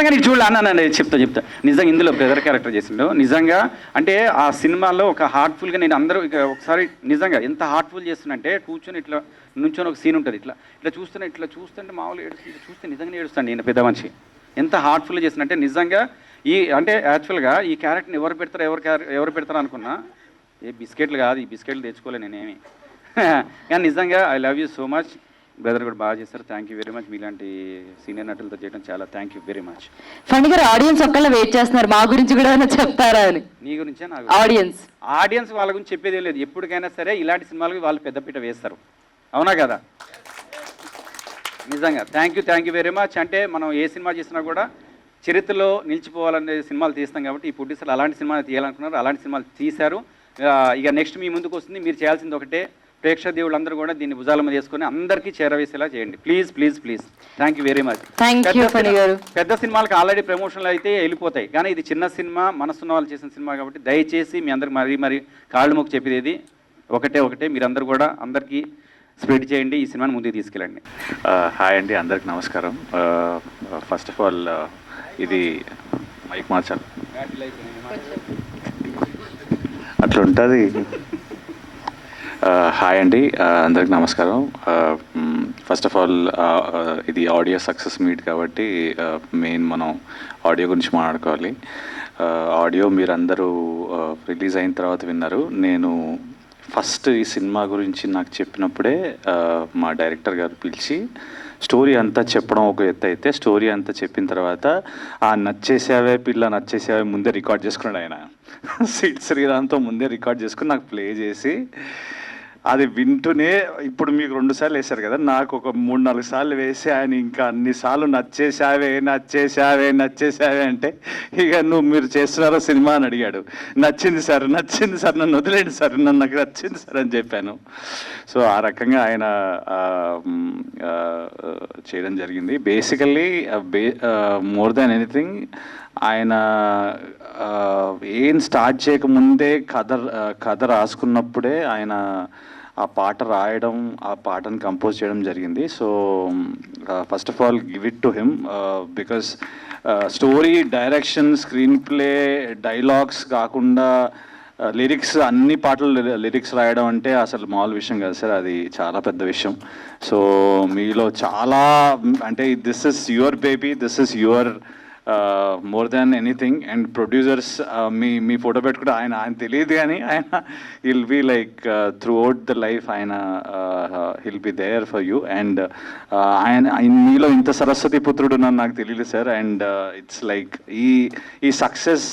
అనుకున్నా కానీ చూడాలి అన్న చెప్తా నిజంగా ఇందులో బ్రదర్ క్యారెక్టర్ చేసిండు నిజంగా. అంటే ఆ సినిమాలో ఒక హార్ట్ఫుల్గా నేను అందరూ ఇక ఒకసారి నిజంగా ఎంత హార్ట్ఫుల్ చేస్తున్నంటే కూర్చొని ఇట్లా నుంచొని ఒక సీన్ ఉంటుంది, ఇట్లా ఇట్లా చూస్తుంటే మామూలు చూస్తే నిజంగా ఏడుస్తాను నేను పెద్ద మనిషి. ఎంత హార్ట్ఫుల్గా చేస్తున్నంటే నిజంగా ఈ అంటే యాక్చువల్గా ఈ క్యారెక్టర్ని ఎవరు పెడతారు అనుకున్నా, ఏ బిస్కెట్లు కాదు, ఈ బిస్కెట్లు తెచ్చుకోలే నేనేమి. కానీ నిజంగా I love you so much. Brother కూడా బాగా చేస్తారు. Thank you very much. మీలాంటి సీనియర్ నటులతో చేయడం చాలా thank you very much. Phani గారు ఆడియన్స్ ఒక్కళ్ళ వెయిట్ చేస్తున్నారు, మా గురించి కూడా చెప్తారా అని. నీ గురించే నాకు ఆడియన్స్ వాళ్ళ గురించి చెప్పేది లేదు. ఎప్పటికైనా సరే ఇలాంటి సినిమాలకు వాళ్ళు పెద్దపీట వేస్తారు, అవునా కదా? నిజంగా థ్యాంక్ యూ వెరీ మచ్. అంటే మనం ఏ సినిమా చేసినా కూడా చరిత్రలో నిలిచిపోవాలనే సినిమాలు తీస్తాం కాబట్టి ఈ ప్రొడ్యూసర్లు అలాంటి సినిమాలు తీయాలనుకున్నారు, అలాంటి సినిమాలు తీశారు. ఇక నెక్స్ట్ మీ ముందుకు వస్తుంది. మీరు చేయాల్సింది ఒకటే, ప్రేక్షక దేవుళ్ళందరూ కూడా దీన్ని భుజాల మీద వేసుకొని అందరికీ చేరవేసేలా చేయండి please. Thank you very much. పెద్ద సినిమాలకు ఆల్రెడీ ప్రమోషన్లు అయితే వెళ్ళిపోతాయి, కానీ ఇది చిన్న సినిమా, మనసున్న వాళ్ళు చేసిన సినిమా కాబట్టి దయచేసి మీ అందరికి మరీ కాళ్ళు మొక్కు చెప్పేది ఒకటే, మీరందరూ కూడా అందరికీ స్ప్రెడ్ చేయండి, ఈ సినిమాని ముందుకు తీసుకెళ్ళండి. హాయ్ అండి, అందరికి నమస్కారం. ఫస్ట్ ఆఫ్ ఆల్ ఇది మైక్ మార్చాలి, అట్లా ఉంటుంది. హాయ్ అండి, అందరికి నమస్కారం. ఫస్ట్ ఆఫ్ ఆల్ ఇది ఆడియో సక్సెస్ మీట్ కాబట్టి మెయిన్ మనం ఆడియో గురించి మాట్లాడుకోవాలి. ఆడియో మీరందరూ రిలీజ్ అయిన తర్వాత విన్నారు. నేను ఫస్ట్ ఈ సినిమా గురించి నాకు చెప్పినప్పుడే మా డైరెక్టర్ గారు పిలిచి స్టోరీ అంతా చెప్పడం ఒక ఎత్తు అయితే, స్టోరీ అంతా చెప్పిన తర్వాత ఆ నచ్చేసావే ముందే రికార్డ్ చేసుకున్నాడు ఆయన. సిడ్ శ్రీరామ్తో ముందే రికార్డ్ చేసుకుని నాకు ప్లే చేసి అది వింటూనే, ఇప్పుడు మీకు 2 సార్లు వేశారు కదా, నాకు ఒక 3-4 సార్లు వేసి ఆయన ఇంకా అన్నిసార్లు నచ్చేసావే అంటే ఇక మీరు చేస్తున్నారో సినిమా అని అడిగాడు. నచ్చింది సార్, నన్ను వదిలేండి సార్, నాకు నచ్చింది సార్ అని చెప్పాను. సో ఆ రకంగా ఆయన చేయడం జరిగింది. బేసికల్లీ మోర్ దాన్ ఎనీథింగ్ ఆయన ఏం స్టార్ట్ చేయకముందే కథ రాసుకున్నప్పుడే ఆయన ఆ పాట రాయడం, ఆ పాటను కంపోజ్ చేయడం జరిగింది. So first of all give it to him, because story, direction, screen play, dialogues కాకుండా లిరిక్స్, అన్ని పాటలు లిరిక్స్ రాయడం అంటే అసలు మామూలు విషయం కాదు సార్, అది చాలా పెద్ద విషయం. సో మీలో చాలా అంటే this is your baby, this is your more than anything. And producers మీ ఫోటో పెట్టుకుంటే ఆయన తెలియదు, కానీ ఆయన will be like throughout the life ఆయన will be there for you. And ఆయన మీలో ఇంత సరస్వతి పుత్రుడు నాకు తెలియదు సార్. అండ్ ఇట్స్ లైక్ ఈ సక్సెస్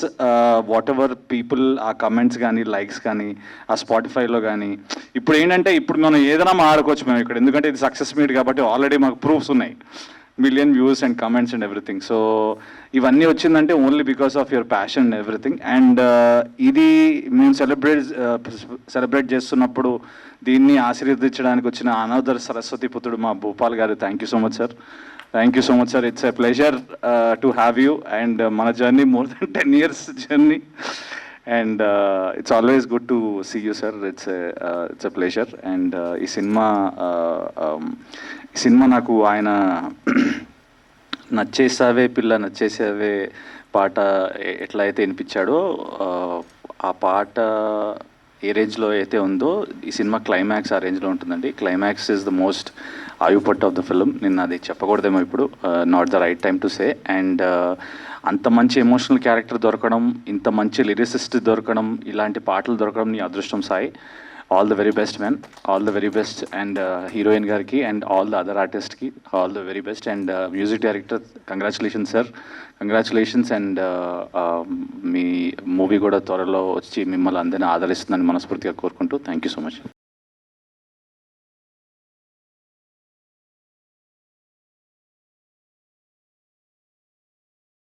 వాట్ ఎవర్ పీపుల్ ఆ కమెంట్స్ కానీ, లైక్స్ కానీ, ఆ స్పాటిఫైలో కానీ, ఇప్పుడు ఏంటంటే ఇప్పుడు మనం ఏదైనా మాట్లాడుకోవచ్చు మేము ఇక్కడ, ఎందుకంటే ఇది సక్సెస్ మీట్ కాబట్టి ఆల్రెడీ మాకు ప్రూఫ్స్ ఉన్నాయి, 1 million views and comments and everything. So ఇవన్నీ వచ్చిందంటే only because of your passion and everything. And ఇది మేము సెలబ్రేట్ చేస్తున్నప్పుడు దీన్ని ఆశీర్వదించడానికి వచ్చిన అనదర్ సరస్వతి పుత్రుడు మా భూపాల్ గారు. Thank you so much sir. It's a pleasure to have you. And మన journey more than 10 years journey, and it's always good to see you sir. It's a pleasure. And ఈ cinema నాకు ఆయన నచ్చేసావే పాట ఎట్లా అయితే వినిపించాడో, ఆ పాట ఏ రేంజ్లో అయితే ఉందో ఈ సినిమా క్లైమాక్స్ ఆ రేంజ్లో ఉంటుందండి. క్లైమాక్స్ ఈజ్ ద మోస్ట్ ఆయుపట్ ఆఫ్ ద ఫిల్మ్. నిన్న అది చెప్పకూడదేమో ఇప్పుడు, not the right time to say. And అంత మంచి ఎమోషనల్ క్యారెక్టర్ దొరకడం, ఇంత మంచి లిరిసిస్ట్ దొరకడం, ఇలాంటి పాటలు దొరకడం నీ అదృష్టం Sai. All the very best man, all the very best. And heroine గారికి అండ్ ఆల్ ద అదర్ ఆర్టిస్ట్కి all the very best. And music director congratulations sir, congratulations. And మీ మూవీ కూడా త్వరలో వచ్చి మిమ్మల్ని అందరినీ ఆదరిస్తుందని మనస్ఫూర్తిగా కోరుకుంటూ థ్యాంక్ యూ సో మచ్.